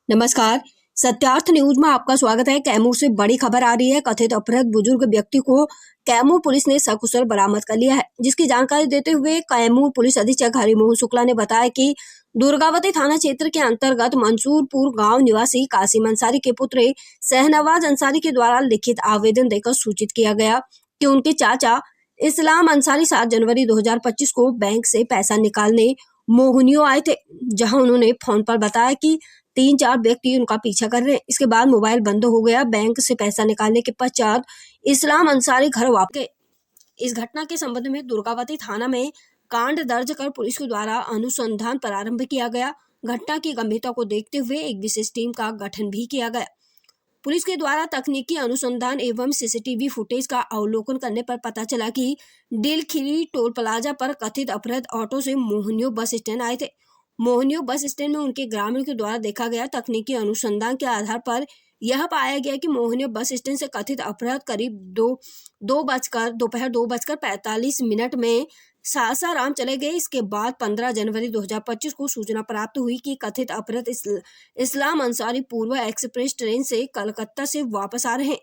नमस्कार। सत्यार्थ न्यूज में आपका स्वागत है। कैमूर से बड़ी खबर आ रही है। कथित अपहृत बुजुर्ग व्यक्ति को कैमूर पुलिस ने सकुशल बरामद कर लिया है। जिसकी जानकारी देते हुए कैमूर पुलिस अधीक्षक हरिमोहन शुक्ला ने बताया कि दुर्गावती थाना क्षेत्र के अंतर्गत मंसूरपुर गांव निवासी कासिम अंसारी के पुत्र शहनवाज अंसारी के द्वारा लिखित आवेदन देकर सूचित किया गया कि उनके चाचा इस्लाम अंसारी 7 जनवरी 2025 को बैंक से पैसा निकालने मोहनियो आए थे, जहां उन्होंने फोन पर बताया कि 3-4 व्यक्ति उनका पीछा कर रहे हैं। इसके बाद मोबाइल बंद हो गया। बैंक से पैसा निकालने के पश्चात इस्लाम अंसारी घर वापस गए। इस घटना के संबंध में दुर्गावती थाना में कांड दर्ज कर पुलिस के द्वारा अनुसंधान प्रारंभ किया गया। घटना की गंभीरता को देखते हुए एक विशेष टीम का गठन भी किया गया। पुलिस के द्वारा तकनीकी अनुसंधान एवं सीसीटीवी फुटेज का अवलोकन करने पर पता चला कि दिलखिरी टोल प्लाजा पर कथित अपहृत ऑटो से मोहनियो बस स्टैंड आए थे। मोहनियो बस स्टैंड में उनके ग्रामीण के द्वारा देखा गया तकनीकी अनुसंधान के आधार पर यह पाया गया कि मोहनियो बस स्टैंड से कथित अपहृत करीब दोपहर 2:45 में सासाराम चले गए। इसके बाद 15 जनवरी 2025 को सूचना प्राप्त हुई कि कथित अपहृत इस्लाम अंसारी पूर्व एक्सप्रेस ट्रेन से कलकत्ता से वापस आ रहे हैं,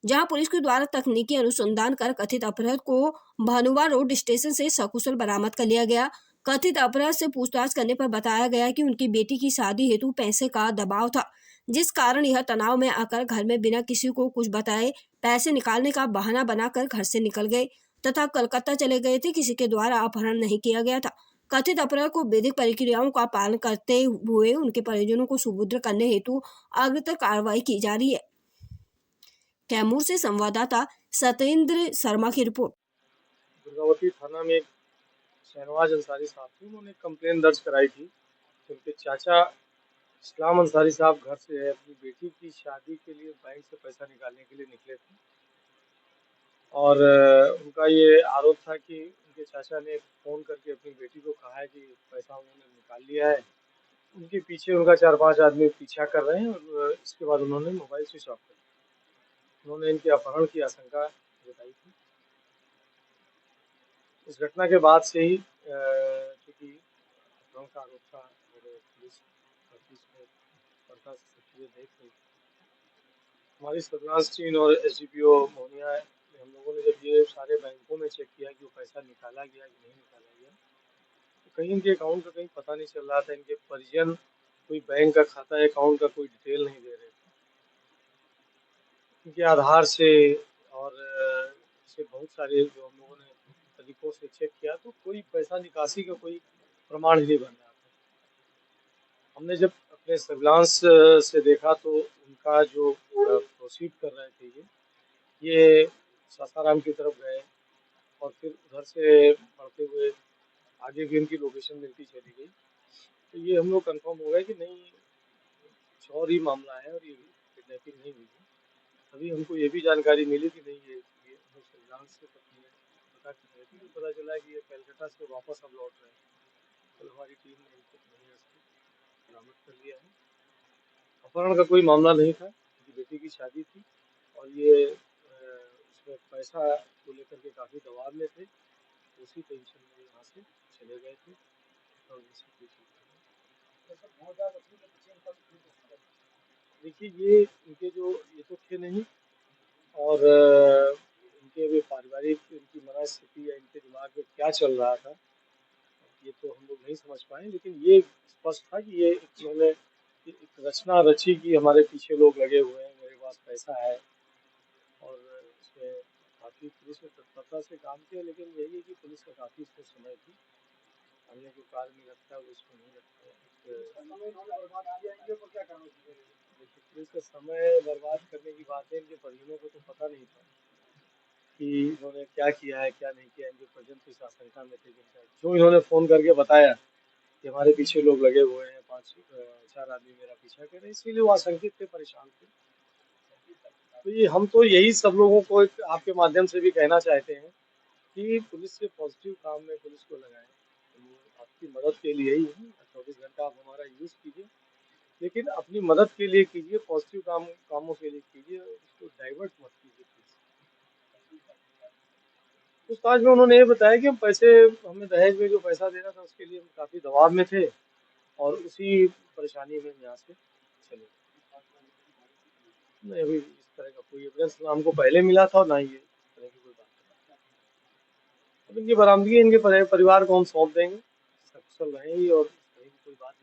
जहां पुलिस के द्वारा तकनीकी अनुसंधान कर कथित अपहृत को भानुवा रोड स्टेशन से सकुशल बरामद कर लिया गया। कथित अपराध से पूछताछ करने पर बताया गया कि उनकी बेटी की शादी हेतु पैसे का दबाव था, जिस कारण यह तनाव में आकर घर में बिना किसी को कुछ बताए पैसे निकालने का बहाना बनाकर घर से निकल गए तथा कलकत्ता चले गए थे। किसी के द्वारा अपहरण नहीं किया गया था। कथित अपराध को वैधिक प्रक्रियाओं का पालन करते हुए उनके परिजनों को सुपुत्र करने हेतु अग्रिम कार्रवाई की जा रही है। कैमूर से संवाददाता सत्येंद्र शर्मा की रिपोर्ट। दुर्गावती थाना में शहनवाज अंसारी साहब थे, उन्होंने कंप्लेन दर्ज कराई थी कि उनके चाचा इस्लाम अंसारी साहब घर से अपनी बेटी की शादी के लिए बैंक से पैसा निकालने के लिए निकले थे और उनका ये आरोप था कि उनके चाचा ने फ़ोन करके अपनी बेटी को कहा है कि पैसा उन्होंने निकाल लिया है। उनके पीछे उनका 4-5 आदमी पीछा कर रहे हैं और इसके बाद उन्होंने मोबाइल स्विच ऑफ कर दिया। उन्होंने इनके अपहरण की आशंका जताई थी। इस घटना के बाद से ही चूँकि अपहरण का आरोप था और पुलिस काफ़ी इसमें गंभीरता से सब चीज़ें देख रही थी। हमारी सर्विलांस टीम और एसडीपीओ मोहनिया ने हम लोगों ने जब ये सारे बैंकों में चेक किया कि वो पैसा निकाला गया कि नहीं निकाला गया, तो कहीं इनके अकाउंट का कहीं पता नहीं चल रहा था। इनके परिजन कोई बैंक का खाता अकाउंट का कोई डिटेल नहीं दे रहे थे। इनके आधार से और से बहुत सारे जो हम लोगों ने तरीकों से चेक किया तो कोई पैसा निकासी का कोई प्रमाण ही नहीं बन रहा था। हमने जब अपने सर्विलांस से देखा तो उनका जो प्रोसीड कर रहे थे ये सासाराम की तरफ गए और फिर उधर से बढ़ते हुए आगे भी इनकी लोकेशन मिलती चली गई। तो ये हम लोग कंफर्म हो गए कि नहीं कुछ और ही मामला है और ये किडनैपिंग नहीं हुई है। अभी हमको ये भी जानकारी मिली कि नहीं ये हम सर्विलांस से पता कर रहे थे, तो पता चला कि ये कलकत्ता से वापस अब लौट रहे हैं। कल हमारी टीम ने इनको बरामद कर लिया है। अपहरण का कोई मामला नहीं था, उनकी बेटी की शादी थी और ये उसमें पैसा को लेकर के काफ़ी दबाव में थे। उसी टेंशन में यहाँ से चले गए थे और इसी पीछे देखिए ये इनके जो ये तो थे नहीं और इनके अभी पारिवारिक इनकी मनस्थिति या इनके दिमाग में क्या चल रहा था ये तो हम लोग नहीं समझ पाए, लेकिन ये स्पष्ट था कि ये इन्होंने एक रचना रची कि हमारे पीछे लोग लगे हुए हैं, मेरे पास पैसा है और इसमें काफ़ी पुलिस ने तत्परता से काम किया। लेकिन यही है कि पुलिस का काफ़ी इसमें समय थी, हमने जो कार्य में लगता है वो इसमें नहीं लगता है। देखिए पुलिस का समय बर्बाद करने की बात है, इनके परिजनों को तो पता नहीं था कि इन्होंने क्या किया है क्या नहीं किया। इनके परिजन तो इस आशंका में थे कि जो इन्होंने फ़ोन करके बताया कि हमारे पीछे लोग लगे हुए हैं, 5-4 आदमी मेरा पीछा कर रहे हैं, इसीलिए वो आशंकित थे, परेशान थे। तो ये हम तो यही सब लोगों को एक आपके माध्यम से भी कहना चाहते हैं कि पुलिस से पॉजिटिव काम में पुलिस को लगाएं। तो आपकी मदद के लिए ही है, 24 घंटा आप हमारा यूज़ कीजिए, लेकिन अपनी मदद के लिए कीजिए, पॉजिटिव कामों के लिए कीजिए, उसको डाइवर्ट मत कीजिए। पूछताछ में उन्होंने ये बताया कि हम पैसे हमें दहेज में जो पैसा देना था उसके लिए हम काफ़ी दबाव में थे और उसी परेशानी में हम यहाँ से चलेगा। नहीं, अभी इस तरह का कोई एविडेंस ना हमको पहले मिला था और ना ही ये इस तरह की कोई बात है। अब इनकी बरामदगी इनके परिवार को हम सौंप देंगे, सकुशल रहें ये और कहीं भी कोई बात